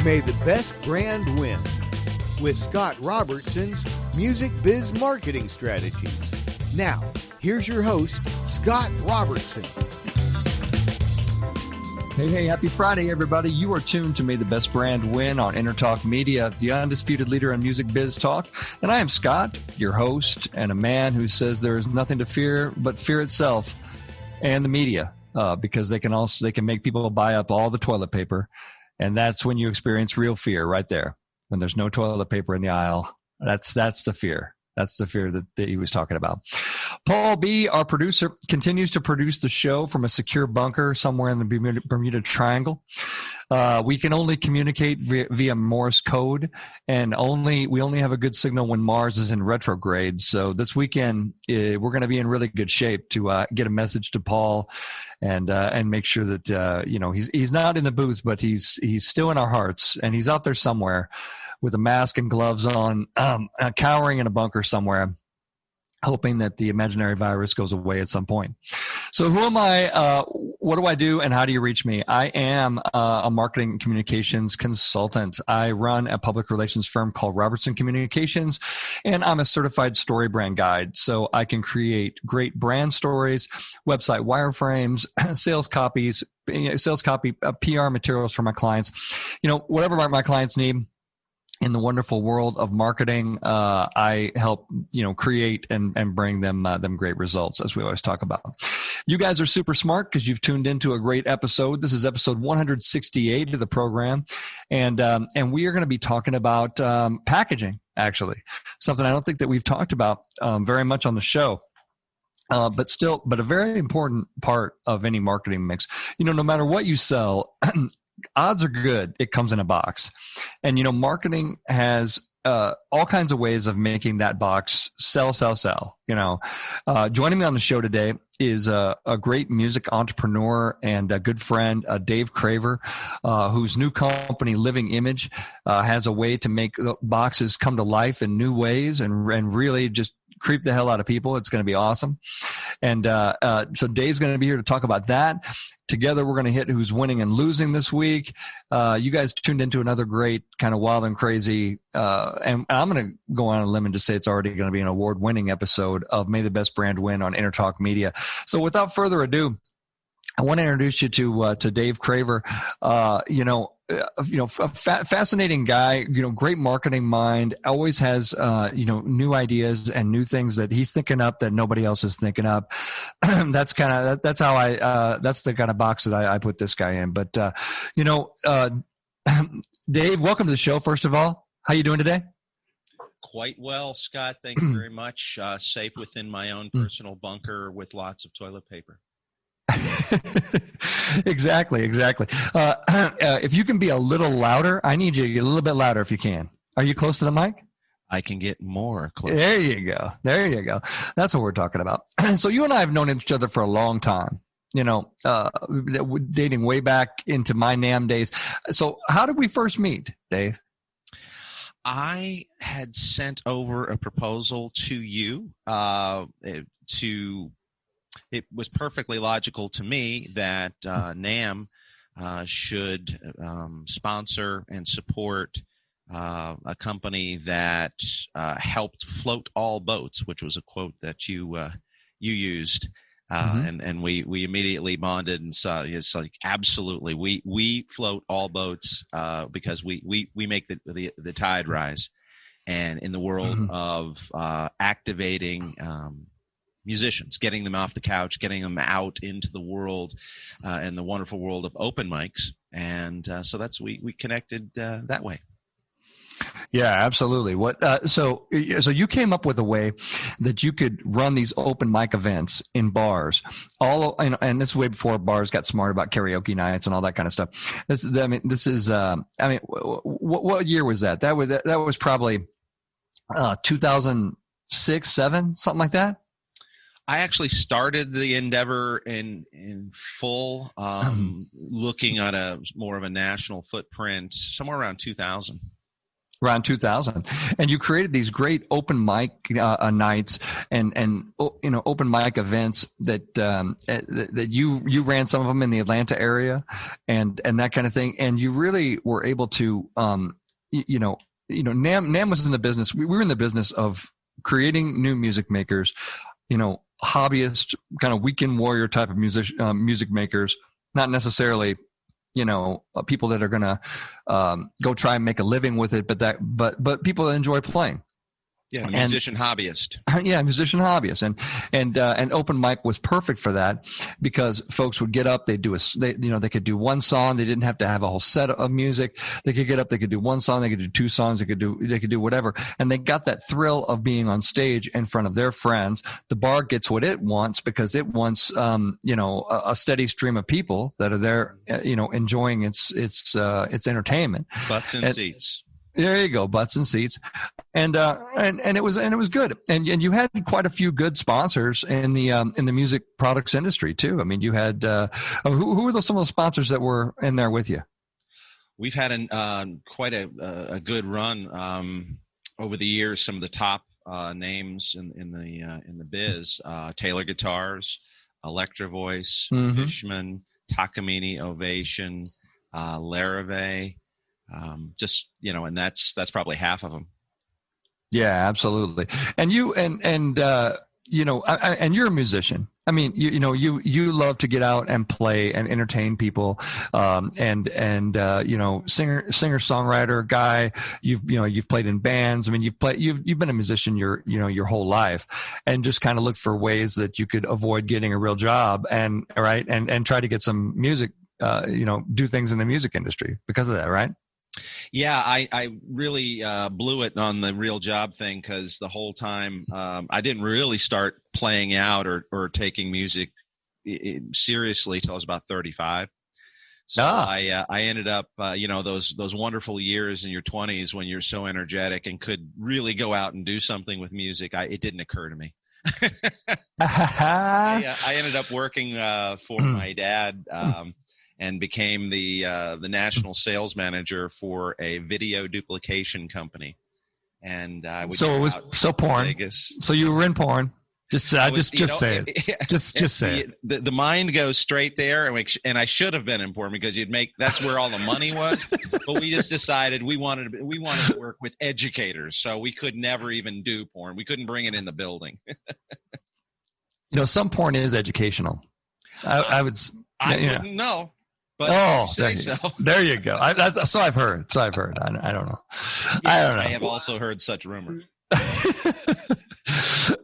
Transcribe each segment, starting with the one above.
May the best brand win with Scott Robertson's Music Biz Marketing Strategies. Now, here's your host, Scott Robertson. Hey, happy Friday, everybody. You are tuned to May the Best Brand Win on Entertalk Media, the undisputed leader in music biz talk. And I am Scott, your host, and a man who says there is nothing to fear but fear itself and the media, because they can make people buy up all the toilet paper. And that's when you experience real fear right there. When there's no toilet paper in the aisle, that's the fear. That's the fear that he was talking about. Paul B., our producer, continues to produce the show from a secure bunker somewhere in the Bermuda Triangle. We can only communicate via Morse code, and we only have a good signal when Mars is in retrograde. So this weekend, we're going to be in really good shape to get a message to Paul and make sure that he's not in the booth, but he's still in our hearts, and he's out there somewhere with a mask and gloves on, cowering in a bunker somewhere, hoping that the imaginary virus goes away at some point. So who am I? What do I do? And how do you reach me? I am a marketing and communications consultant. I run a public relations firm called Robertson Communications, and I'm a certified story brand guide. So I can create great brand stories, website wireframes, sales copy, PR materials for my clients. Whatever my clients need. In the wonderful world of marketing, I help, create and bring them great results, as we always talk about. You guys are super smart because you've tuned into a great episode. This is episode 168 of the program, and we are going to be talking about packaging. Actually, something I don't think that we've talked about very much on the show. But a very important part of any marketing mix. No matter what you sell. Odds are good it comes in a box. And, marketing has all kinds of ways of making that box sell. Joining me on the show today is a great music entrepreneur and a good friend, Dave Craver, whose new company, Living Image, has a way to make boxes come to life in new ways and really just creep the hell out of people. It's going to be awesome. And so Dave's going to be here to talk about that. Together, we're going to hit who's winning and losing this week. You guys tuned into another great kind of wild and crazy, and I'm going to go on a limb and just say it's already going to be an award-winning episode of May the Best Brand Win on Entertalk Media. So without further ado, I want to introduce you to Dave Craver. A fascinating guy, great marketing mind, always has, new ideas and new things that he's thinking up that nobody else is thinking up. That's the kind of box that I put this guy in. But, Dave, welcome to the show. First of all, how you doing today? Quite well, Scott. Thank you very much. Safe within my own personal bunker with lots of toilet paper. Exactly. If you can be a little louder, I need you to get a little bit louder if you can. Are you close to the mic? I can get more close. There you go. That's what we're talking about. So you and I have known each other for a long time, dating way back into my NAM days. So how did we first meet, Dave? I had sent over a proposal to you it was perfectly logical to me that NAM should sponsor and support a company that helped float all boats, which was a quote that you used. And we immediately bonded and saw it's like, absolutely, we float all boats because we make the tide rise. And in the world of activating musicians, getting them off the couch, getting them out into the world and the wonderful world of open mics. And so we connected that way. Yeah, absolutely. So you came up with a way that you could run these open mic events in bars, and this is way before bars got smart about karaoke nights and all that kind of stuff. What year was that? That was probably 2006, 2007, something like that. I actually started the endeavor in full, looking at more of a national footprint somewhere around 2000. around 2000, and you created these great open mic nights and open mic events that you ran some of them in the Atlanta area and that kind of thing, and you really were able to NAMM was in the business. We were in the business of creating new music makers, hobbyist kind of weekend warrior type of music makers, not necessarily people that are going to go try and make a living with it, but people that enjoy playing. Yeah, musician hobbyist. Yeah, musician hobbyist, and open mic was perfect for that because folks would get up, they could do one song, they didn't have to have a whole set of music. They could get up, they could do one song, they could do two songs, they could do whatever, and they got that thrill of being on stage in front of their friends. The bar gets what it wants because it wants a steady stream of people that are there, enjoying its entertainment. Butts and seats. There you go, butts and seats, and it was good, and you had quite a few good sponsors in the music products industry too. I mean, you had who were some of the sponsors that were in there with you? We've had quite a good run over the years. Some of the top names in the biz: Taylor Guitars, Electro Voice, Fishman, Takamine, Ovation, Larrivee. And that's probably half of them. Yeah, absolutely. And you and you're a musician. I mean, you love to get out and play and entertain people, singer songwriter guy. You've played in bands. I mean, you've been a musician your whole life, and just kind of look for ways that you could avoid getting a real job and try to get some music, do things in the music industry because of that, right? Yeah, I really blew it on the real job thing because the whole time I didn't really start playing out or taking music seriously till I was about 35. So I ended up, those wonderful years in your 20s when you're so energetic and could really go out and do something with music. It didn't occur to me. I ended up working for my dad. And became the national sales manager for a video duplication company. And I would it was so porn. Vegas. So you were in porn. Just say it. Just say it. The mind goes straight there, and I should have been in porn because that's where all the money was. But we just decided we wanted to work with educators, so we could never even do porn. We couldn't bring it in the building. Some porn is educational. I wouldn't know. But there you go. So I've heard. I don't know. Yeah, I don't know. I have also heard such rumors.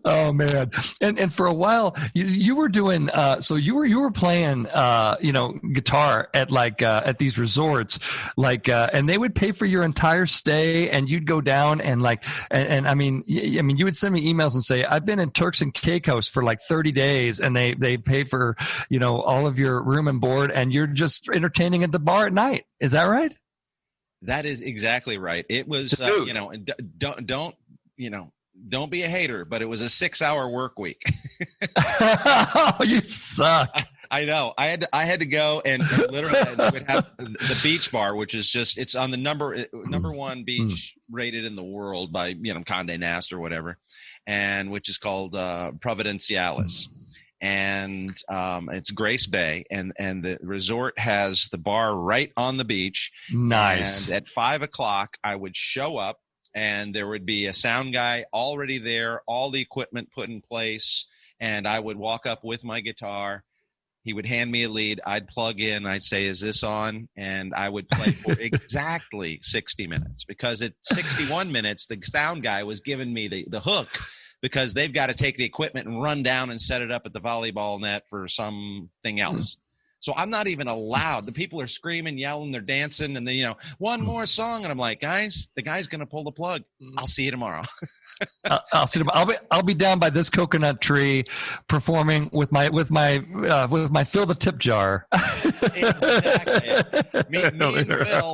Oh man. And for a while you were doing you were playing guitar at at these resorts and they would pay for your entire stay, and you'd go down and I mean you would send me emails and say, I've been in Turks and Caicos for 30 days and they pay for all of your room and board, and you're just entertaining at the bar at night. Is that right? That is exactly right. It was don't be a hater, but it was a 6-hour work week. Oh, you suck. I know. I had to go and literally would have the beach bar, which is it's on the number one beach rated in the world by Condé Nast or whatever, and which is called Providenciales. And it's Grace Bay, and the resort has the bar right on the beach. Nice. And at 5:00, I would show up, and there would be a sound guy already there, all the equipment put in place, and I would walk up with my guitar. He would hand me a lead. I'd plug in. I'd say, is this on? And I would play for exactly 60 minutes, because at 61 minutes, the sound guy was giving me the hook, because they've got to take the equipment and run down and set it up at the volleyball net for something else. So I'm not even allowed. The people are screaming, yelling, they're dancing, and they, one more song. And I'm like, guys, the guy's going to pull the plug. I'll see you tomorrow. I'll see. I'll be down by this coconut tree, performing with my fill the tip jar. Exactly. Me and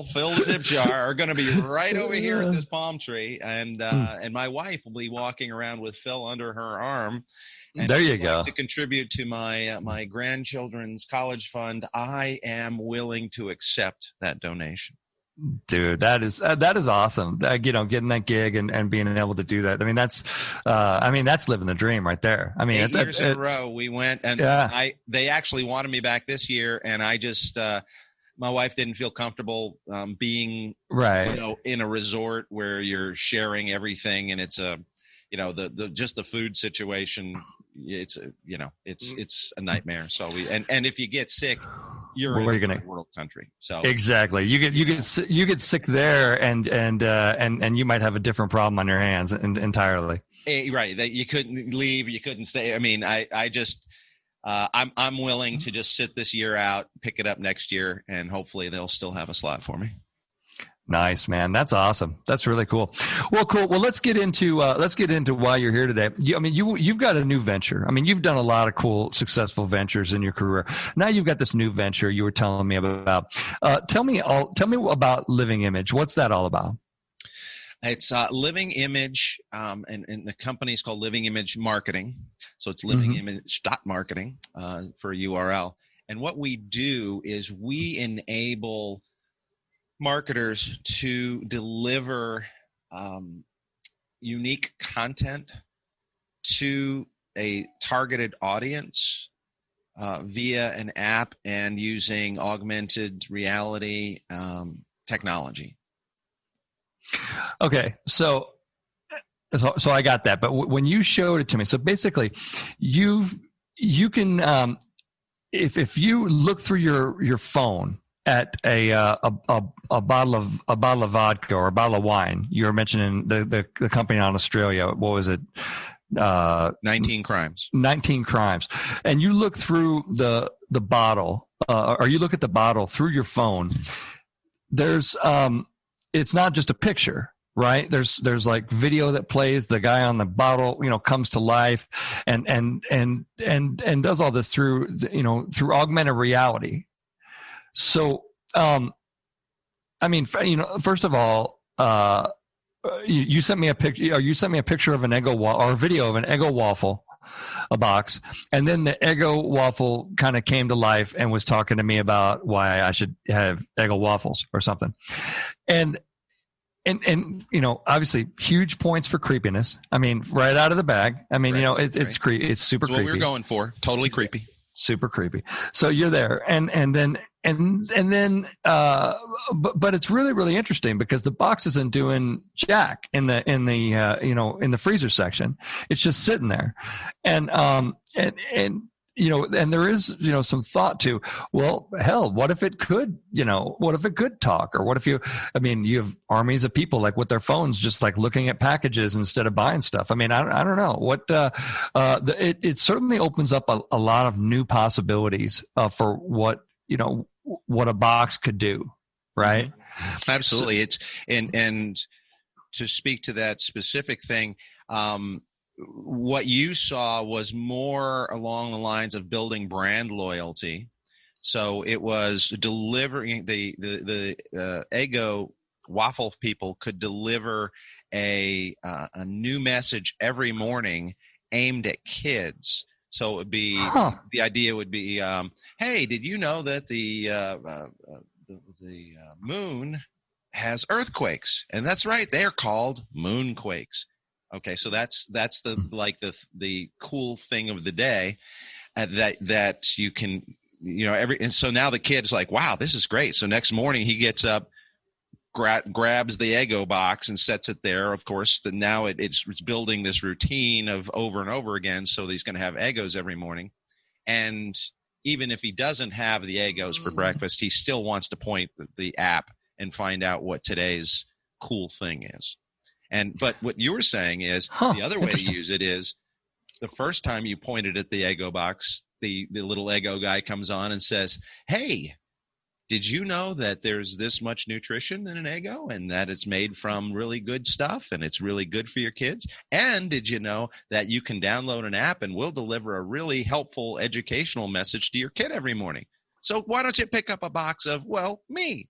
Phil the tip jar, are going to be right over here at this palm tree, and my wife will be walking around with Phil under her arm. And there you go. To contribute to my grandchildren's college fund, I am willing to accept that donation. Dude, that is awesome. Getting that gig and being able to do that. I mean, that's living the dream right there. I mean, 8 years in a row we went, and they actually wanted me back this year, and I just my wife didn't feel comfortable being in a resort where you're sharing everything, and it's just the food situation. It's a nightmare. So and if you get sick, you're in a third world country. So exactly, you get sick there, and you might have a different problem on your hands entirely. Right, that you couldn't leave, you couldn't stay. I mean, I'm willing to just sit this year out, pick it up next year, and hopefully they'll still have a slot for me. Nice, man. That's awesome. That's really cool. Well, cool. Well, let's get into why you're here today. You've got a new venture. I mean, you've done a lot of cool, successful ventures in your career. Now you've got this new venture you were telling me about. Tell me about Living Image. What's that all about? It's Living Image, and the company is called Living Image Marketing. So it's livingimage.marketing for a URL. And what we do is we enable marketers to deliver unique content to a targeted audience via an app and using augmented reality technology. Okay, so I got that, but when you showed it to me, so basically, you can if you look through your phone at a bottle of vodka or a bottle of wine. You were mentioning the company out in Australia. What was it? 19 Crimes. 19 Crimes. And you look through the bottle, or you look at the bottle through your phone. There's it's not just a picture, right? There's like video that plays. The guy on the bottle, comes to life, and does all this through augmented reality. So, first of all, you sent me a picture. You sent me a picture of an Eggo or a video of an Eggo waffle, a box, and then the Eggo waffle kind of came to life and was talking to me about why I should have Eggo waffles or something, and obviously huge points for creepiness. I mean, right out of the bag. I mean, it's super creepy. What we were going for, totally creepy, super creepy. So you're there, and then. But it's really, really interesting because the box isn't doing jack in the freezer section. It's just sitting there, and there is some thought to, well, hell, what if it could talk, or what if you have armies of people like with their phones just like looking at packages instead of buying stuff. I mean, I don't know what it certainly opens up a lot of new possibilities for what a box could do, right? Absolutely. It's and to speak to that specific thing, what you saw was more along the lines of building brand loyalty. So it was delivering the Eggo waffle people could deliver a new message every morning aimed at kids. So it would be the idea would be, hey, did you know that the moon has earthquakes? And that's right, they're called moonquakes. Okay, so that's the cool thing of the day, that you can and so now the kid's like, wow, this is great. So next morning he gets up, grabs the Eggo box and sets it there. Of course, now it's building this routine of over and over again. So he's going to have Eggos every morning. And even if he doesn't have the Eggos for breakfast, he still wants to point the app and find out what today's cool thing is. But what you were saying is the other way to use it is the first time you pointed at the Eggo box, the little Eggo guy comes on and says, hey, did you know that there's this much nutrition in an Eggo and that it's made from really good stuff and it's really good for your kids? And did you know that you can download an app and we'll deliver a really helpful educational message to your kid every morning? So why don't you pick up a box of, well, me?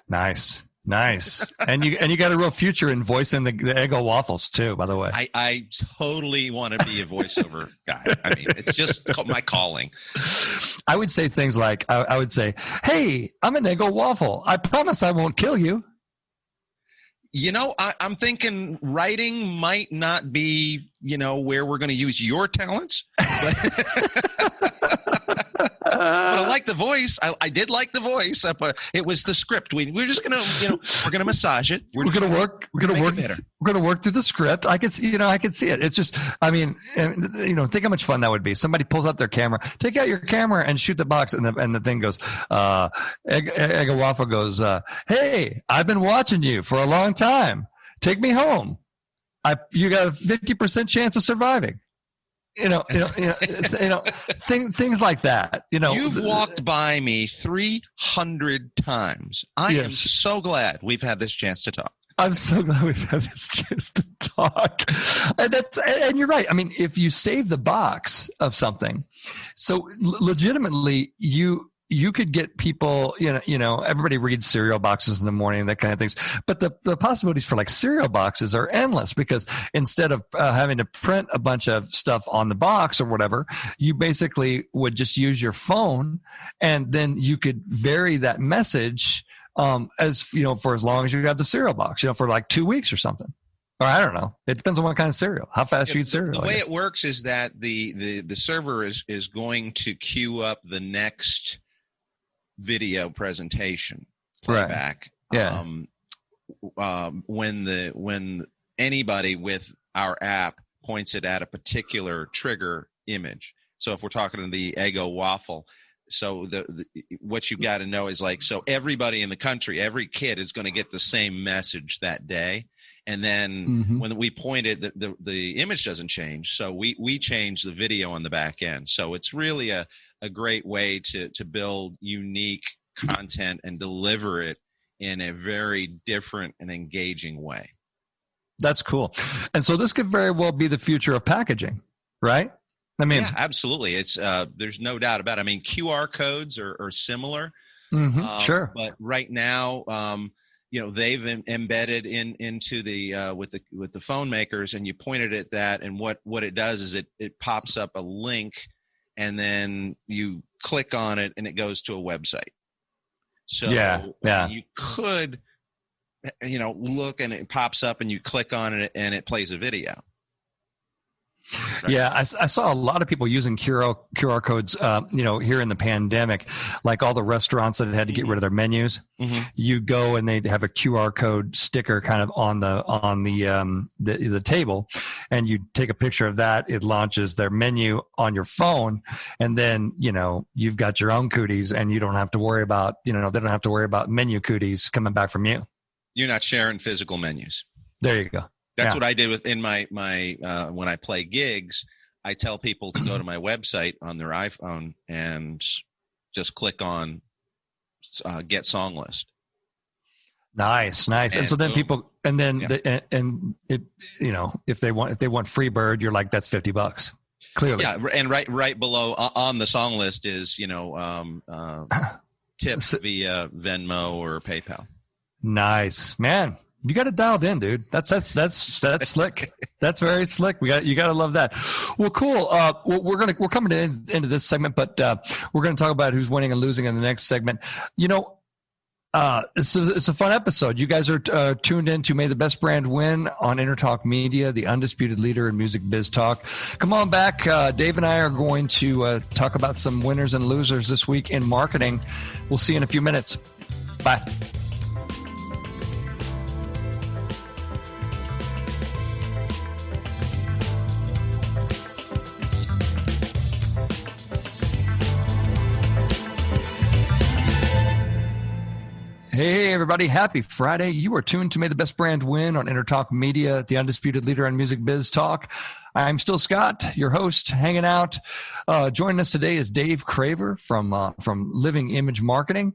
Nice. Nice. And you got a real future in voicing the Eggo waffles too, by the way. I totally want to be a voiceover guy. I mean, it's just my calling. I would say things like, I would say, hey, I'm an Eggo waffle. I promise I won't kill you. You know, I'm thinking writing might not be, where we're going to use your talents. But I like the voice. I did like the voice. But it was the script. We're just going to, we're going to massage it. We're going to work through the script. I could see it. It's just, I mean, think how much fun that would be. Somebody pulls out their camera, take out your camera and shoot the box. And the thing goes, Egg Waffle goes, hey, I've been watching you for a long time. Take me home. You got a 50% chance of surviving. Things like that. You've walked by me 300 times. I am so glad we've had this chance to talk. I'm so glad we've had this chance to talk. And you're right. I mean, if you save the box of something, so legitimately you could get people, everybody reads cereal boxes in the morning, that kind of things. But the possibilities for like cereal boxes are endless, because instead of having to print a bunch of stuff on the box or whatever, you basically would just use your phone, and then you could vary that message as for as long as you have the cereal box, for like 2 weeks or something. Or I don't know. It depends on what kind of cereal, how fast you eat cereal. The way it works is that the server is going to queue up the next video presentation playback. Right. Yeah. When anybody with our app points it at a particular trigger image. So if we're talking to the Eggo waffle, so what you've got to know is so everybody in the country, every kid is going to get the same message that day. And then when we point it, the image doesn't change. So we change the video on the back end. So it's really a great way to build unique content and deliver it in a very different and engaging way. That's cool. And so this could very well be the future of packaging, right? I mean, yeah, absolutely. It's there's no doubt about it. I mean, QR codes are similar. Sure. But right now, they've embedded into the with the phone makers, and you pointed at that, and what it does is it pops up a link, and then you click on it, and it goes to a website. So you could, look, and it pops up, and you click on it, and it plays a video. Right. Yeah, I saw a lot of people using QR codes, here in the pandemic, like all the restaurants that had to get rid of their menus. You go and they'd have a QR code sticker kind of on the table, and you take a picture of that. It launches their menu on your phone, and then you've got your own cooties, and you don't have to worry about they don't have to worry about menu cooties coming back from you. You're not sharing physical menus. There you go. That's what I did in my when I play gigs. I tell people to go to my website on their iPhone and just click on get song list. Nice. And so then boom. people, and then if they want Freebird, you're like, that's $50 clearly. Yeah. And right below on the song list is, tips via Venmo or PayPal. Nice, man. You got it dialed in, dude. That's slick. That's very slick. You got to love that. Well, cool. We're coming into this segment, but we're going to talk about who's winning and losing in the next segment. It's a fun episode. You guys are tuned in to May the Best Brand Win on Entertalk Media, the undisputed leader in music biz talk. Come on back. Dave and I are going to talk about some winners and losers this week in marketing. We'll see you in a few minutes. Bye. Hey, everybody. Happy Friday. You are tuned to May the Best Brand Win on Entertalk Media, the undisputed leader on music biz talk. I'm still Scott, your host, hanging out. Joining us today is Dave Craver from Living Image Marketing.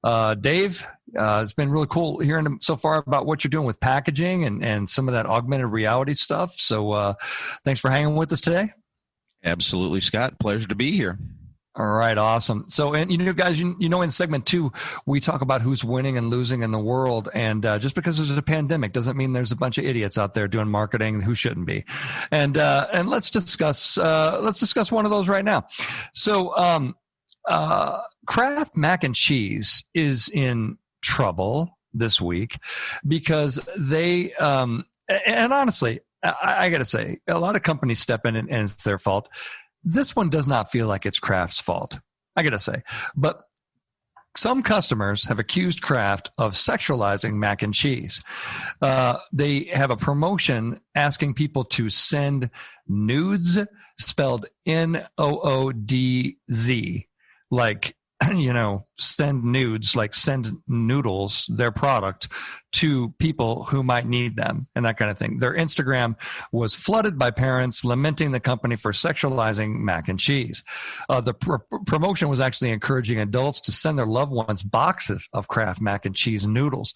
Dave, it's been really cool hearing so far about what you're doing with packaging and some of that augmented reality stuff. So thanks for hanging with us today. Absolutely, Scott. Pleasure to be here. All right, awesome. So, and guys, in segment 2, we talk about who's winning and losing in the world, and just because there's a pandemic doesn't mean there's a bunch of idiots out there doing marketing who shouldn't be. And let's discuss one of those right now. So, Kraft mac and cheese is in trouble this week because they and honestly, I got to say, a lot of companies step in and it's their fault. This one does not feel like it's Kraft's fault, I got to say. But some customers have accused Kraft of sexualizing mac and cheese. They have a promotion asking people to send nudes, spelled Noodz, like, send nudes, like send Noodles, their product, to people who might need them and that kind of thing. Their Instagram was flooded by parents lamenting the company for sexualizing mac and cheese. The promotion was actually encouraging adults to send their loved ones boxes of Kraft mac and cheese noodles.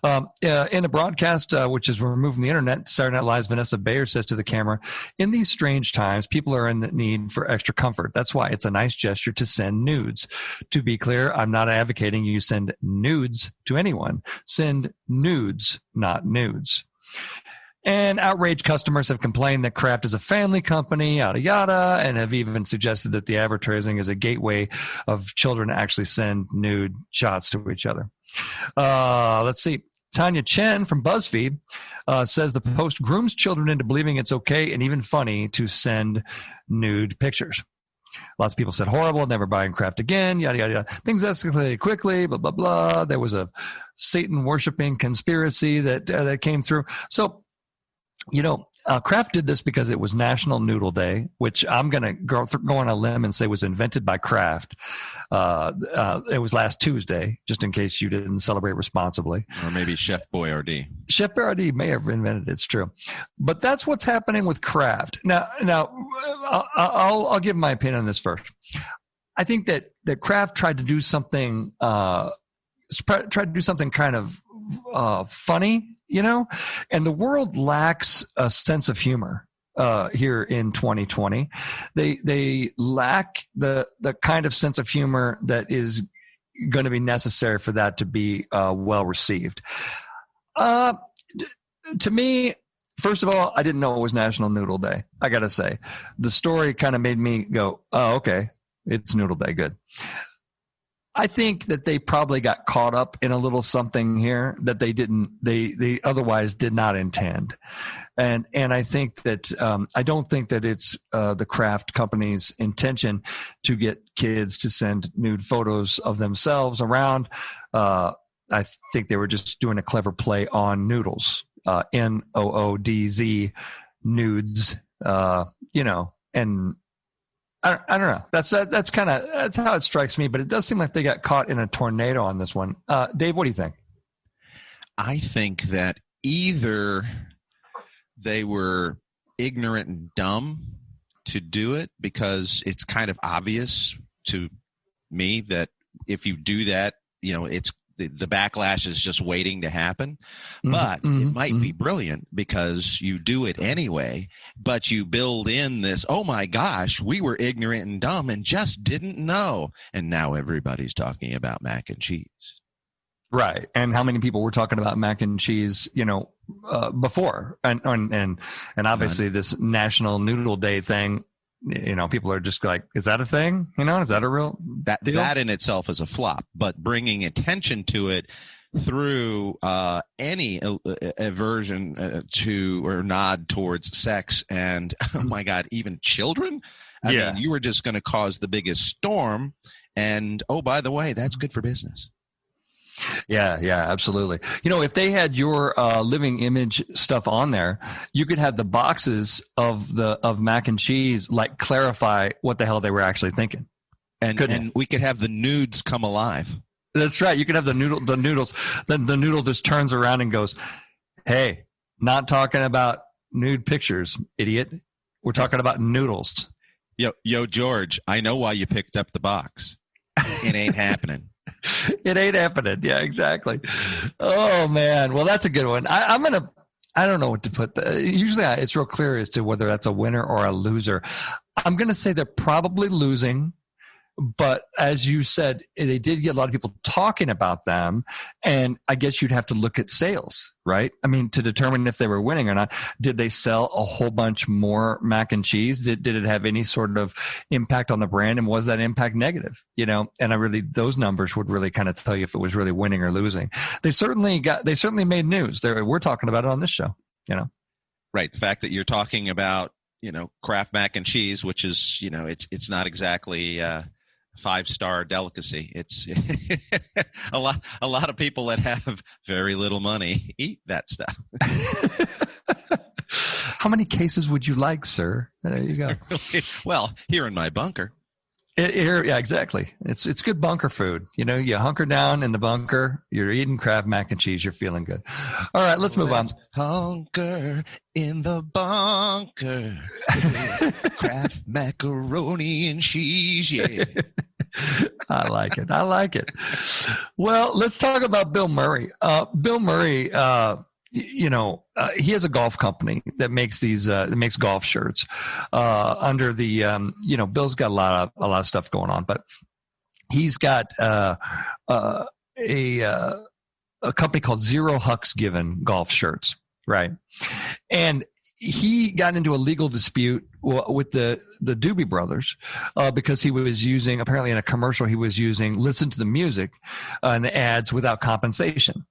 In a broadcast, which is removed from the internet, Saturday Night Live's Vanessa Bayer says to the camera, "In these strange times, people are in the need for extra comfort. That's why it's a nice gesture to send nudes. To be clear, I'm not advocating you send nudes to anyone. Send nudes, not nudes." And outraged customers have complained that Kraft is a family company, yada, yada, and have even suggested that the advertising is a gateway of children to actually send nude shots to each other. Let's see. Tanya Chen from BuzzFeed says the post grooms children into believing it's okay and even funny to send nude pictures. Lots of people said horrible, never buying Kraft again, yada, yada, yada. Things escalated quickly, blah, blah, blah. There was a Satan-worshiping conspiracy that came through. So, Kraft did this because it was National Noodle Day, which I'm going to go on a limb and say was invented by Kraft. It was last Tuesday, just in case you didn't celebrate responsibly. Or maybe Chef Boyardee. Chef Boyardee may have invented it. It's true. But that's what's happening with Kraft. Now, I'll give my opinion on this first. I think that Kraft tried to do something kind of funny, and the world lacks a sense of humor here in 2020. They lack the kind of sense of humor that is going to be necessary for that to be well received. To me, first of all, I didn't know it was National Noodle Day. I got to say, the story kind of made me go, "Oh, okay, it's Noodle Day, good." I think that they probably got caught up in a little something here that they otherwise did not intend. And I think that, I don't think that it's the Kraft company's intention to get kids to send nude photos of themselves around. I think they were just doing a clever play on noodles, Noodz, nudes, and I don't know. That's how it strikes me, but it does seem like they got caught in a tornado on this one. Dave, what do you think? I think that either they were ignorant and dumb to do it, because it's kind of obvious to me that if you do that, it's the backlash is just waiting to happen. But it might be brilliant because you do it anyway, but you build in this, oh my gosh, we were ignorant and dumb and just didn't know. And now everybody's talking about mac and cheese. Right. And how many people were talking about mac and cheese, before? And obviously this National Noodle Day thing, people are just like, is that a thing? Is that a real deal? That in itself is a flop, but bringing attention to it through any aversion to or nod towards sex and, oh my God, even children. I mean, you were just going to cause the biggest storm. And, oh, by the way, that's good for business. Yeah, absolutely. If they had your living image stuff on there, you could have the boxes of mac and cheese like clarify what the hell they were actually thinking. And we could have the nudes come alive. That's right. You could have the noodles. Then the noodle just turns around and goes, "Hey, not talking about nude pictures, idiot. We're talking about noodles." Yo, George, I know why you picked up the box. It ain't happening. It ain't happening. Yeah, exactly. Oh man. Well, that's a good one. I don't know what to put. Usually it's real clear as to whether that's a winner or a loser. I'm going to say they're probably losing But as you said, they did get a lot of people talking about them. And I guess you'd have to look at sales, right? I mean, to determine if they were winning or not. Did they sell a whole bunch more mac and cheese? Did it have any sort of impact on the brand? And was that impact negative? And those numbers would really kind of tell you if it was really winning or losing. They certainly made news. We're talking about it on this show, Right. The fact that you're talking about, Kraft mac and cheese, which is, it's not exactly 5-star delicacy. It's a lot of people that have very little money eat that stuff. How many cases would you like, sir? There you go. Well, here in my bunker. Yeah, exactly. It's good bunker food. You hunker down in the bunker, you're eating Kraft mac and cheese, you're feeling good. All right, let's move on. Hunker in the bunker. Kraft macaroni and cheese, yeah. I like it. Well, let's talk about Bill Murray. Bill Murray, he has a golf company that makes golf shirts under the Bill's got a lot of stuff going on, but he's got a company called Zero Hucks Given golf shirts, right? And he got into a legal dispute with the Doobie Brothers because he was using, apparently in a commercial, he was using "Listen to the Music" in the ads without compensation.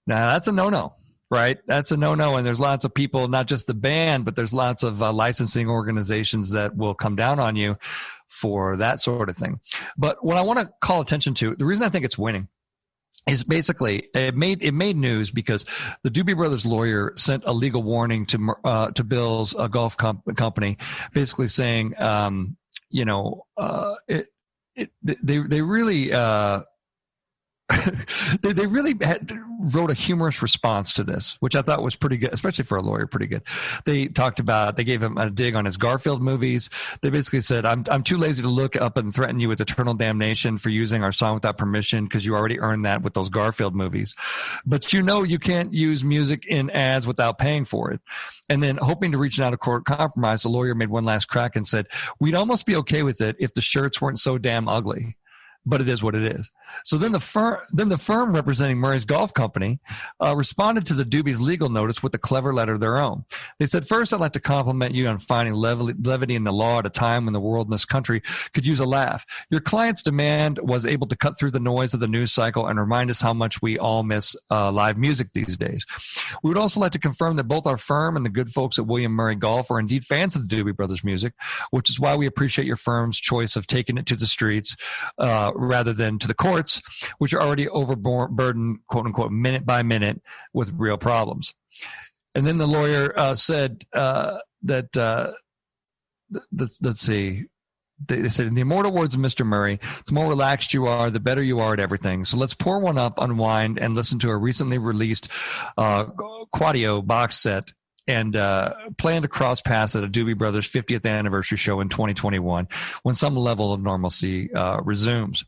Now that's a no-no. Right. That's a no-no. And there's lots of people, not just the band, but there's lots of licensing organizations that will come down on you for that sort of thing. But what I want to call attention to, the reason I think it's winning is basically it made news because the Doobie Brothers lawyer sent a legal warning to Bill's golf company, basically saying, they really they really wrote a humorous response to this, which I thought was pretty good, especially for a lawyer, pretty good. They gave him a dig on his Garfield movies. They basically said, I'm too lazy to look up and threaten you with eternal damnation for using our song without permission because you already earned that with those Garfield movies. But you can't use music in ads without paying for it. And then hoping to reach out a court compromise, the lawyer made one last crack and said, we'd almost be okay with it if the shirts weren't so damn ugly. But it is what it is. So then the firm representing Murray's golf company responded to the Doobies' legal notice with a clever letter of their own. They said, first, I'd like to compliment you on finding levity in the law at a time when the world and this country could use a laugh. Your client's demand was able to cut through the noise of the news cycle and remind us how much we all miss live music these days. We would also like to confirm that both our firm and the good folks at William Murray Golf are indeed fans of the Doobie Brothers music, which is why we appreciate your firm's choice of taking it to the streets rather than to the courts, which are already overburdened, quote unquote, minute by minute with real problems. And then the lawyer said let's see. They said, in the immortal words of Mr. Murray, the more relaxed you are, the better you are at everything. So let's pour one up, unwind, and listen to a recently released Quadio box set and plan to cross paths at a Doobie Brothers 50th anniversary show in 2021 when some level of normalcy resumes.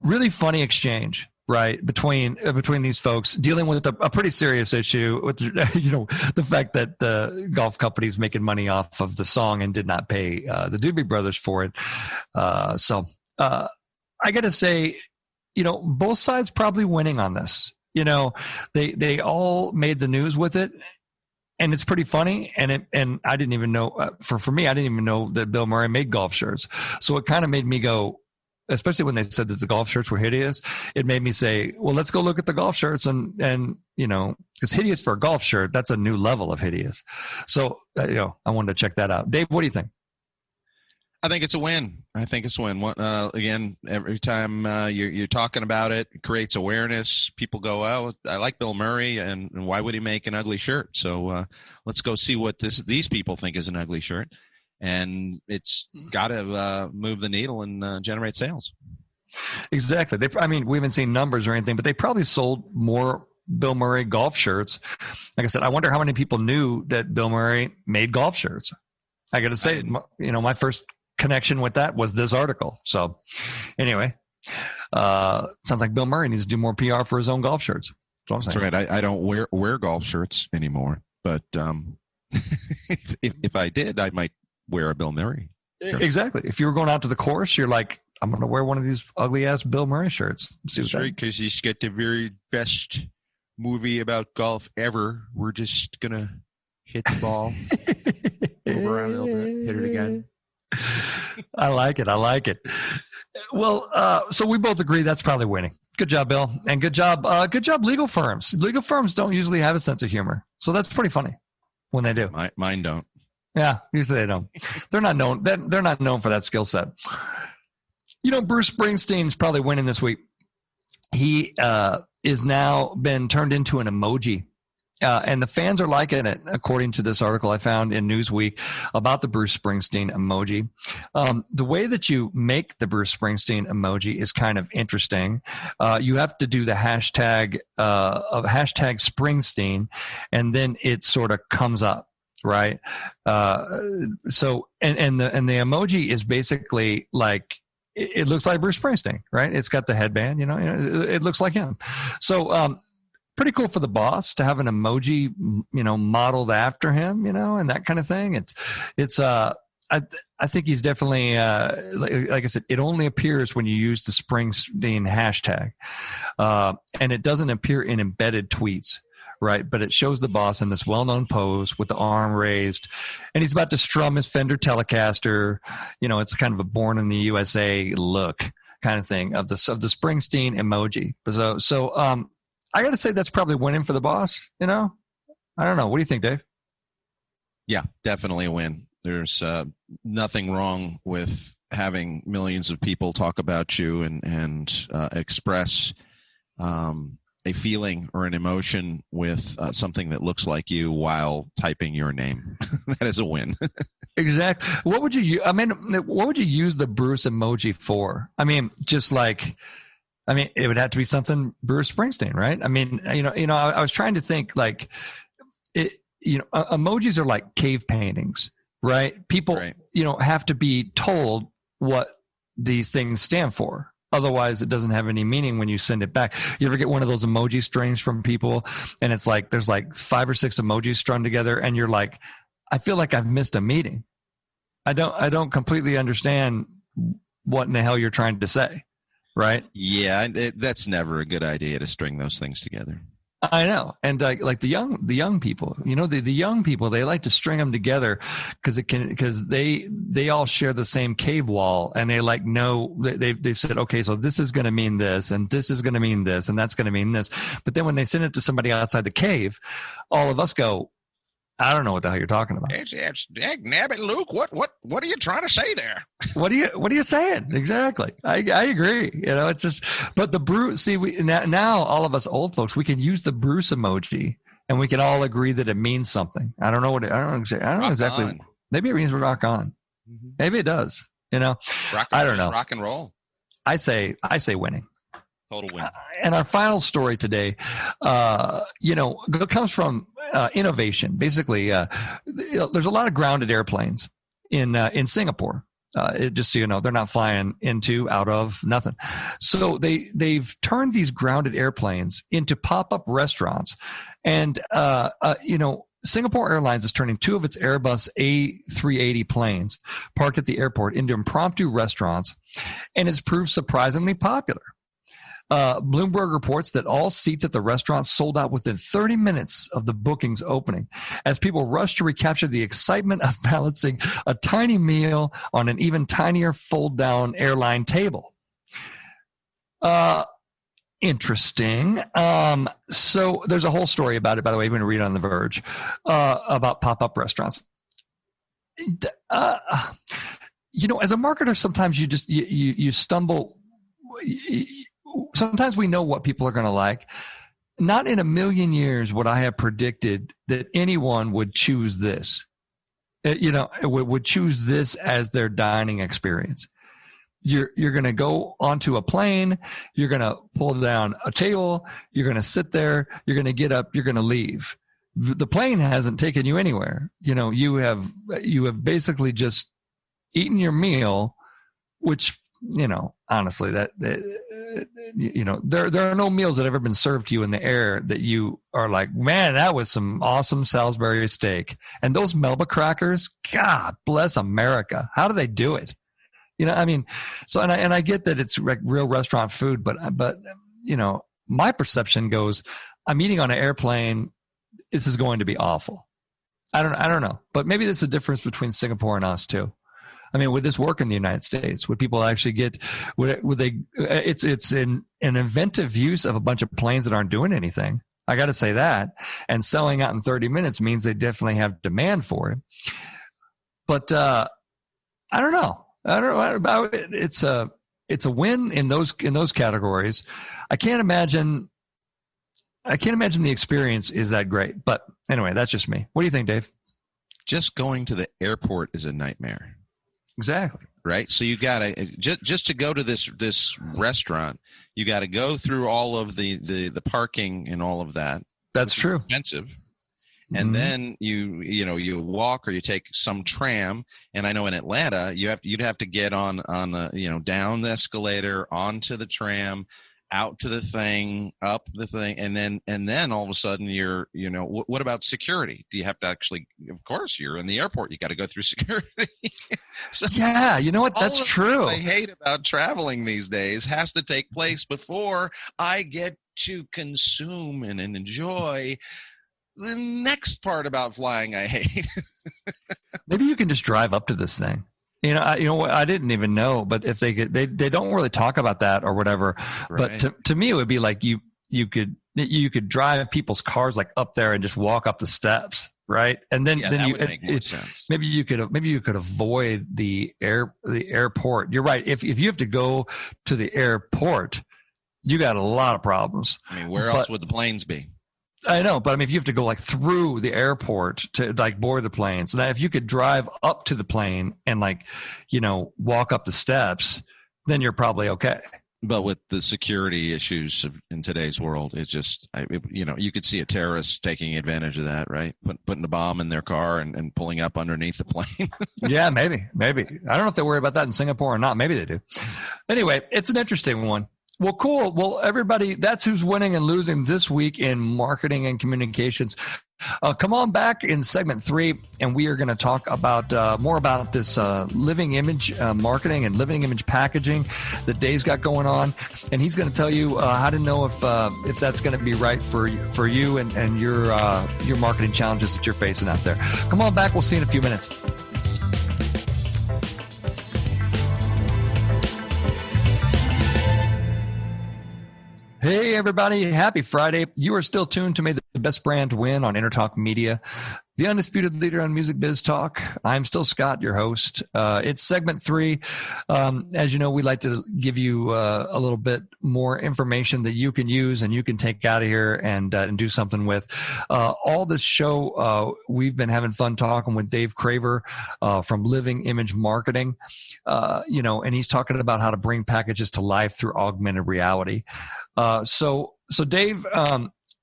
Really funny exchange, right, between these folks dealing with a pretty serious issue with the fact that the golf company's making money off of the song and did not pay the Doobie Brothers for it. So I got to say, both sides probably winning on this. They all made the news with it. And it's pretty funny, and I didn't even know. For me, I didn't even know that Bill Murray made golf shirts. So it kind of made me go, especially when they said that the golf shirts were hideous, it made me say, well, let's go look at the golf shirts and because hideous for a golf shirt, that's a new level of hideous. So, I wanted to check that out. Dave, what do you think? I think it's a win. Again, every time you're talking about it, it creates awareness. People go, oh, I like Bill Murray, and why would he make an ugly shirt? So let's go see what these people think is an ugly shirt. And it's got to move the needle and generate sales. Exactly. We haven't seen numbers or anything, but they probably sold more Bill Murray golf shirts. Like I said, I wonder how many people knew that Bill Murray made golf shirts. I got to say, my first connection with that was this article. So anyway, sounds like Bill Murray needs to do more PR for his own golf shirts. That's right. I don't wear golf shirts anymore, but if I did, I might wear a Bill Murray Exactly. If you were going out to the course, you're like, I'm going to wear one of these ugly ass Bill Murray shirts. That's right, because he's got the very best movie about golf ever. We're just going to hit the ball, move around a little bit, hit it again. I like it. Well, so we both agree that's probably winning. Good job, Bill. And good job, legal firms. Legal firms don't usually have a sense of humor. So that's pretty funny when they do. Mine don't. Yeah, usually they don't. They're not known. They're not known for that skill set. Bruce Springsteen's probably winning this week. He is now been turned into an emoji. And the fans are liking it, according to this article I found in Newsweek about the Bruce Springsteen emoji. The way that you make the Bruce Springsteen emoji is kind of interesting. You have to do the hashtag of hashtag Springsteen, and then it sort of comes up, right? So the emoji is basically like, it looks like Bruce Springsteen, right? It's got the headband, it looks like him. So, pretty cool for the boss to have an emoji, modeled after him, and that kind of thing. I think he's definitely, like I said, it only appears when you use the Springsteen hashtag, and it doesn't appear in embedded tweets, right? But it shows the boss in this well-known pose with the arm raised, and he's about to strum his Fender Telecaster. It's kind of a Born in the USA look kind of thing of the Springsteen emoji. So, I got to say that's probably winning for the boss, I don't know. What do you think, Dave? Yeah, definitely a win. There's nothing wrong with having millions of people talk about you and express a feeling or an emotion with something that looks like you while typing your name. That is a win. Exactly. What would you use the Bruce emoji for? It would have to be something Bruce Springsteen, right? I was trying to think like emojis are like cave paintings, right? People, right, have to be told what these things stand for. Otherwise, it doesn't have any meaning when you send it back. You ever get one of those emoji strings from people, and it's like there's like 5 or 6 emojis strung together, and you're like, I feel like I've missed a meeting. I don't completely understand what in the hell you're trying to say. Right? Yeah, that's never a good idea to string those things together. I know, and like the young people, the young people, they like to string them together because they all share the same cave wall, and they like know they've said, okay, so this is going to mean this, and this is going to mean this, and that's going to mean this. But then when they send it to somebody outside the cave, all of us go, I don't know what the hell you're talking about. It's nabbit, Luke. What are you trying to say there? What are you saying? Exactly. I agree. It's just, but the Bruce, now all of us old folks, we can use the Bruce emoji and we can all agree that it means something. I don't know exactly. On. Maybe it means rock on. Mm-hmm. Maybe it does. I don't know. Rock and roll. I say winning. Total win. And our final story today, comes from innovation. Basically, there's a lot of grounded airplanes in Singapore. Just so you know, they're not flying out of nothing. So they've turned these grounded airplanes into pop-up restaurants, and Singapore Airlines is turning 2 of its Airbus A380 planes parked at the airport into impromptu restaurants, and it's proved surprisingly popular. Bloomberg reports that all seats at the restaurant sold out within 30 minutes of the bookings opening, as people rush to recapture the excitement of balancing a tiny meal on an even tinier fold-down airline table. Interesting. So there's a whole story about it, by the way, you can read it on The Verge, about pop-up restaurants. As a marketer, sometimes you stumble. Sometimes we know what people are going to like. Not in a million years would I have predicted that anyone would choose this. Would choose this as their dining experience. You're going to go onto a plane. You're going to pull down a table. You're going to sit there. You're going to get up. You're going to leave. The plane hasn't taken you anywhere. You have basically just eaten your meal, which honestly, that there are no meals that have ever been served to you in the air that you are like, man, that was some awesome Salisbury steak. And those Melba crackers, God bless America. How do they do it? So, and I get that it's like real restaurant food, but my perception goes, I'm eating on an airplane. This is going to be awful. I don't know, but maybe there's a difference between Singapore and us too. I mean, would this work in the United States? Would people actually would they, it's an inventive use of a bunch of planes that aren't doing anything. I got to say that. And selling out in 30 minutes means they definitely have demand for it. But, I don't know. It's a win in those categories. I can't imagine the experience is that great. But anyway, that's just me. What do you think, Dave? Just going to the airport is a nightmare. Exactly. Right. So you got to just to go to this restaurant, you got to go through all of the parking and all of that. That's true. Expensive. And then you walk or you take some tram. And I know in Atlanta, you'd have to get on the, down the escalator, onto the tram, out to the thing, up the thing. And then all of a sudden what about security? Do you have to actually, of course you're in the airport, you got to go through security. So yeah. You know what? That's true. What I hate about traveling these days has to take place before I get to consume and enjoy the next part about flying I hate. Maybe you can just drive up to this thing. I didn't even know, but if they don't really talk about that or whatever. Right. But to me, it would be like you could drive people's cars like up there and just walk up the steps, right? And then that would make more sense. Maybe you could avoid the airport. You're right. If you have to go to the airport, you got a lot of problems. I mean, where else would the planes be? I know, but I mean, if you have to go like through the airport to like board the plane, so now if you could drive up to the plane and walk up the steps, then you're probably okay. But with the security issues in today's world, it's just, you could see a terrorist taking advantage of that, right? Putting a bomb in their car and pulling up underneath the plane. Yeah, maybe. I don't know if they worry about that in Singapore or not. Maybe they do. Anyway, it's an interesting one. Well, cool. Well, everybody, that's who's winning and losing this week in marketing and communications. Come on back in segment 3, and we are going to talk about more about this living image marketing and living image packaging that Dave's got going on, and he's going to tell you how to know if that's going to be right for you and your marketing challenges that you're facing out there. Come on back. We'll see you in a few minutes. Hey, everybody. Happy Friday. You are still tuned to May the Best Brand Win on Entertalk Media, the undisputed leader on music biz talk. I'm still Scott, your host. It's segment 3. As you know, we like to give you a little bit more information that you can use and you can take out of here and do something with. All this show, we've been having fun talking with Dave Craver from Living Image Marketing, and he's talking about how to bring packages to life through augmented reality. So Dave,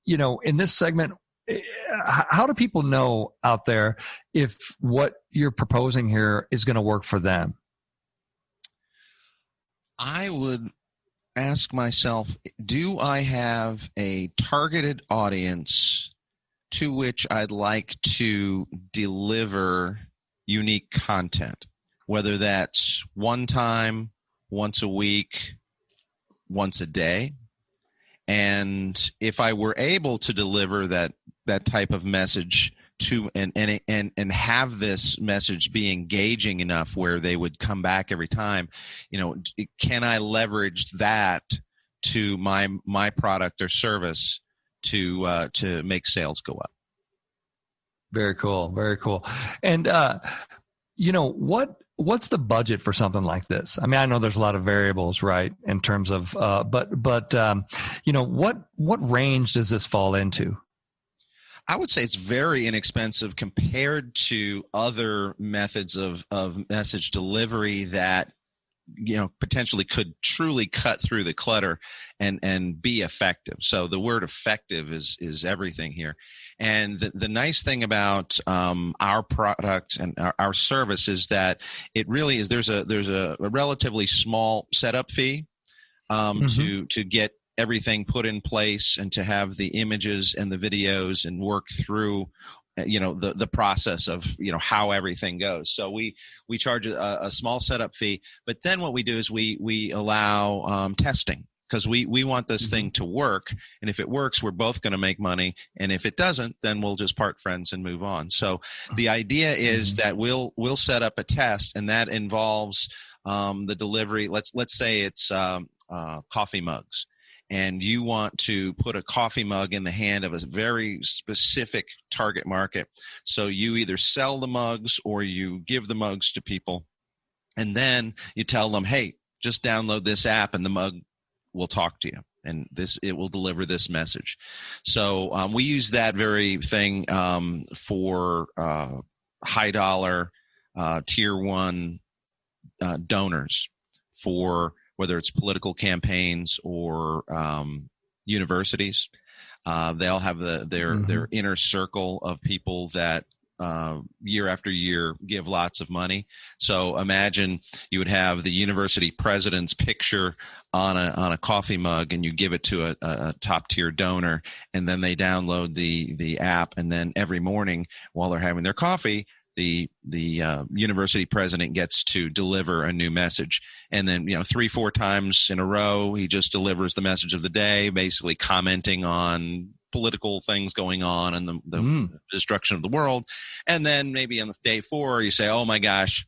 in this segment, how do people know out there if what you're proposing here is going to work for them? I would ask myself, do I have a targeted audience to which I'd like to deliver unique content, whether that's one time, once a week, once a day? And if I were able to deliver that type of message to and have this message be engaging enough where they would come back every time, can I leverage that to my product or service to make sales go up? Very cool. Very cool. And what's the budget for something like this? I mean, I know there's a lot of variables, right, in terms of, but what range does this fall into? I would say it's very inexpensive compared to other methods of message delivery that potentially could truly cut through the clutter and be effective. So the word effective is everything here. And the nice thing about our product and our service is that it really is, there's a relatively small setup fee to get everything put in place and to have the images and the videos and work through the process of how everything goes. So we charge a small setup fee, but then what we do is we allow testing, because we want this thing to work, and if it works, we're both going to make money, and if it doesn't, then we'll just part friends and move on. So the idea is that we'll set up a test, and that involves the delivery. Let's say it's coffee mugs, and you want to put a coffee mug in the hand of a very specific target market. So you either sell the mugs or you give the mugs to people, and then you tell them, hey, just download this app and the mug will talk to you, and it will deliver this message. So we use that very thing for high dollar tier one donors, for whether it's political campaigns or universities. They'll have their inner circle of people that year after year give lots of money. So imagine you would have the university president's picture on a coffee mug, and you give it to a top tier donor, and then they download the app, and then every morning while they're having their coffee, the university president gets to deliver a new message. And then 3-4 times in a row, he just delivers the message of the day, basically commenting on political things going on and the destruction of the world. And then maybe on day 4, you say, oh my gosh,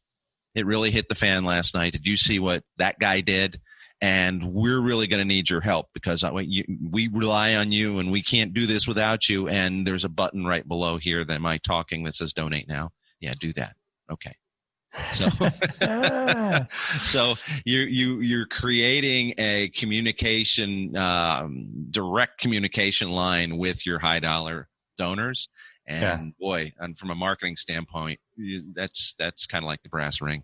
it really hit the fan last night. Did you see what that guy did? And we're really going to need your help, because we rely on you, and we can't do this without you. And there's a button right below here that my talking that says donate now. Yeah, do that. Okay. So, so you're creating a communication, direct communication line with your high dollar donors, and boy, and from a marketing standpoint, that's kind of like the brass ring.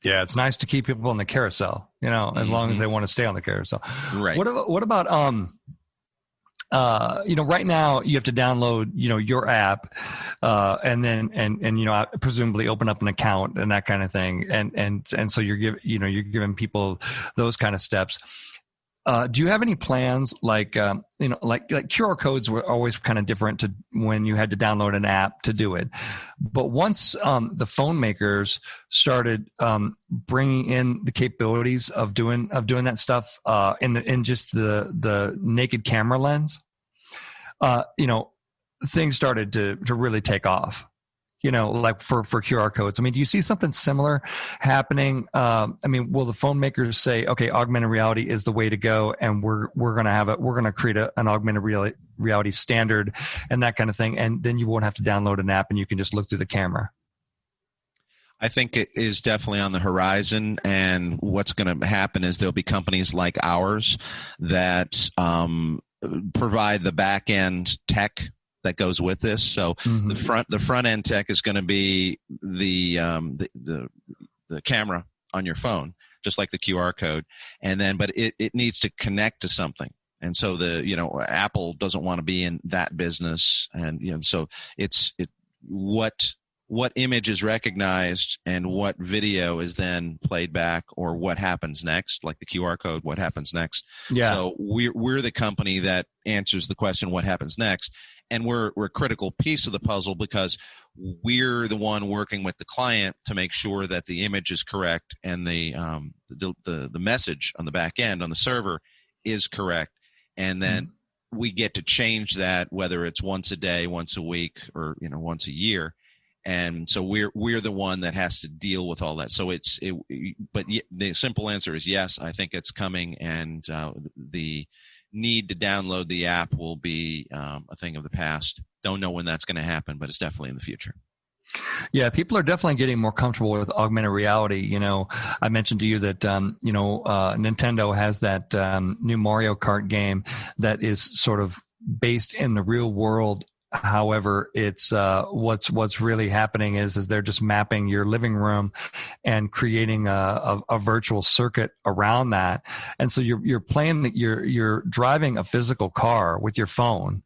Yeah, it's nice to keep people on the carousel, as long as they want to stay on the carousel. Right. What about right now you have to download, your app, and then presumably open up an account and that kind of thing. And so you're giving people those kind of steps. Do you have any plans like QR codes were always kind of different to when you had to download an app to do it. But once the phone makers started bringing in the capabilities of doing that stuff in just the naked camera lens, things started to really take off. Like for QR codes. I mean, do you see something similar happening? Will the phone makers say, okay, augmented reality is the way to go, and we're going to create an augmented reality standard and that kind of thing, and then you won't have to download an app and you can just look through the camera? I think it is definitely on the horizon, and what's going to happen is there'll be companies like ours that provide the back end tech that goes with this. So the front end tech is going to be the camera on your phone, just like the QR code, but it needs to connect to something. And so Apple doesn't want to be in that business, and so it's what image is recognized and what video is then played back, or what happens next, like the QR code, what happens next. Yeah. So we're the company that answers the question, what happens next? And we're a critical piece of the puzzle, because we're the one working with the client to make sure that the image is correct and the message on the back end on the server is correct. And then we get to change that, whether it's once a day, once a week, or once a year. And so we're the one that has to deal with all that. So but the simple answer is yes, I think it's coming, and the need to download the app will be a thing of the past. Don't know when that's going to happen, but it's definitely in the future. Yeah, people are definitely getting more comfortable with augmented reality. I mentioned to you that Nintendo has that new Mario Kart game that is sort of based in the real world However, it's what's really happening is they're just mapping your living room and creating a virtual circuit around that. And so you're playing that you're driving a physical car with your phone,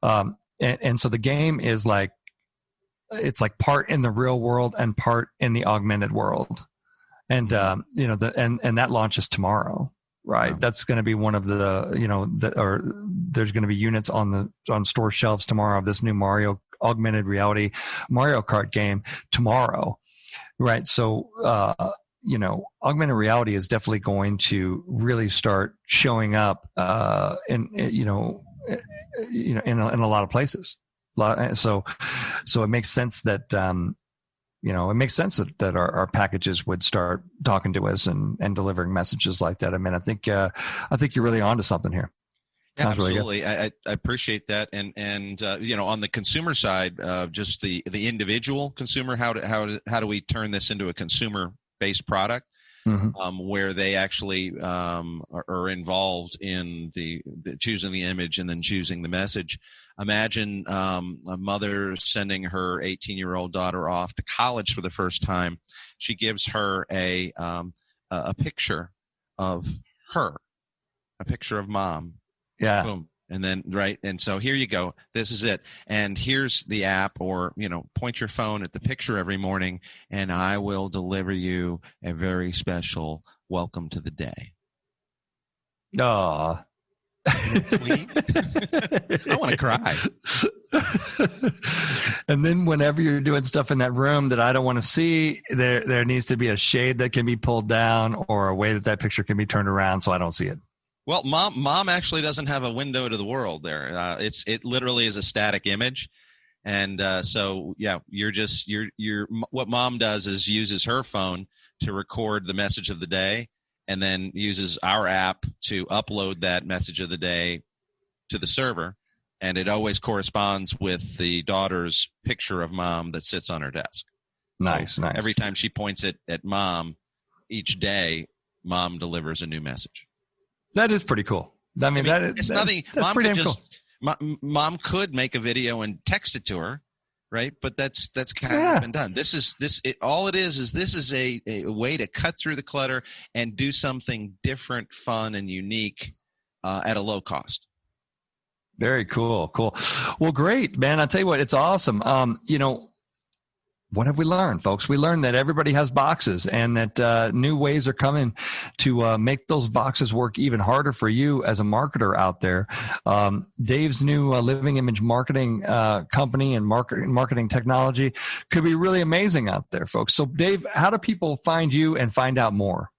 and so the game is like it's like part in the real world and part in the augmented world. And and that launches tomorrow. Right. Wow. That's going to be one of the, there's going to be units on store shelves tomorrow of this new Augmented Reality Mario Kart game tomorrow. Right. So, augmented reality is definitely going to really start showing up, in a lot of places. So it makes sense that, it makes sense that our packages would start talking to us and delivering messages like that. I mean, I think you're really onto something here. Yeah, absolutely. Really I appreciate that. And on the consumer side, just the individual consumer, how do we turn this into a consumer-based product? Mm-hmm. Where they actually are involved in the choosing the image and then choosing the message. Imagine a mother sending her 18-year-old daughter off to college for the first time. She gives her a picture of her, a picture of mom. Yeah. Boom. And then, right. And so here you go. This is it. And here's the app, or, point your phone at the picture every morning and I will deliver you a very special welcome to the day. Aw. Sweet. I want to cry. And then whenever you're doing stuff in that room that I don't want to see, there needs to be a shade that can be pulled down or a way that picture can be turned around so I don't see it. Well, mom actually doesn't have a window to the world there. It literally is a static image. And so, yeah, you're what mom does is uses her phone to record the message of the day and then uses our app to upload that message of the day to the server. And it always corresponds with the daughter's picture of mom that sits on her desk. Nice. Every time she points it at mom each day, mom delivers a new message. That is pretty cool. I mean it's nothing. That's pretty cool. Mom could make a video and text it to her, right? But that's kind of been done. This is a way to cut through the clutter and do something different, fun, and unique at a low cost. Very cool. Well, great, man. I'll tell you what, it's awesome. What have we learned, folks? We learned that everybody has boxes and that new ways are coming to make those boxes work even harder for you as a marketer out there. Dave's new living image marketing company and marketing technology could be really amazing out there, folks. So, Dave, how do people find you and find out more?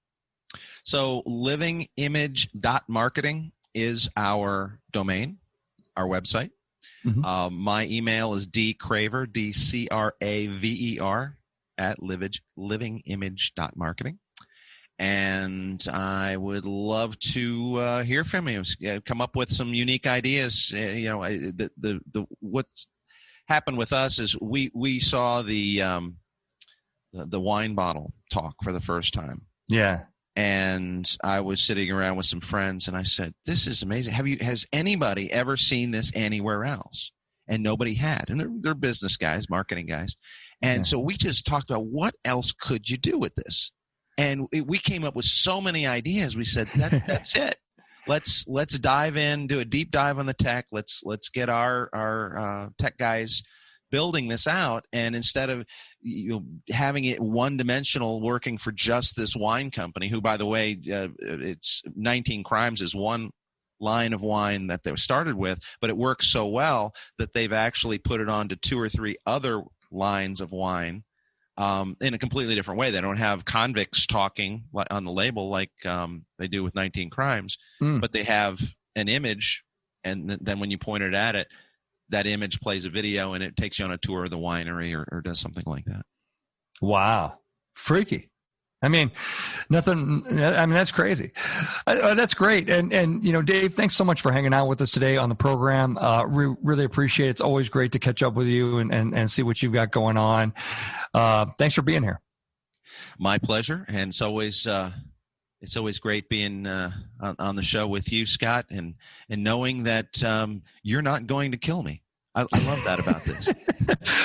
So, livingimage.marketing is our domain, our website. Mm-hmm. My email is dcraver, DCRAVER, at livingimage.marketing. And I would love to hear from you. Come up with some unique ideas. What's happened with us is we saw the wine bottle talk for the first time. Yeah. And I was sitting around with some friends, and I said, "This is amazing. Has anybody ever seen this anywhere else?" And nobody had. And they're business guys, marketing guys. And so we just talked about what else could you do with this? And we came up with so many ideas. We said, that's it. Let's dive in, do a deep dive on the tech. Let's get our tech guys building this out, and instead of having it one-dimensional, working for just this wine company, who, by the way, it's 19 Crimes is one line of wine that they started with, but it works so well that they've actually put it on to 2 or 3 other lines of wine in a completely different way. They don't have convicts talking on the label like they do with 19 Crimes, but they have an image, and then when you point it at it, that image plays a video and it takes you on a tour of the winery or does something like that. Wow. Freaky. I mean, that's crazy. That's great. And Dave, thanks so much for hanging out with us today on the program. Really appreciate it. It's always great to catch up with you and see what you've got going on. Thanks for being here. My pleasure. And it's always great being on the show with you, Scott, and knowing that you're not going to kill me. I love that about this.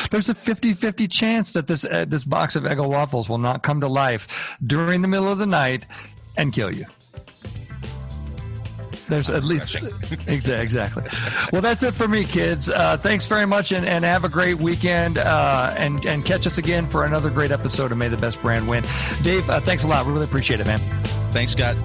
There's a 50-50 chance that this box of Eggo waffles will not come to life during the middle of the night and kill you. There's at least exactly. Well, that's it for me, kids. Thanks very much, and have a great weekend. And catch us again for another great episode of May the Best Brand Win. Dave, thanks a lot. We really appreciate it, man. Thanks, Scott.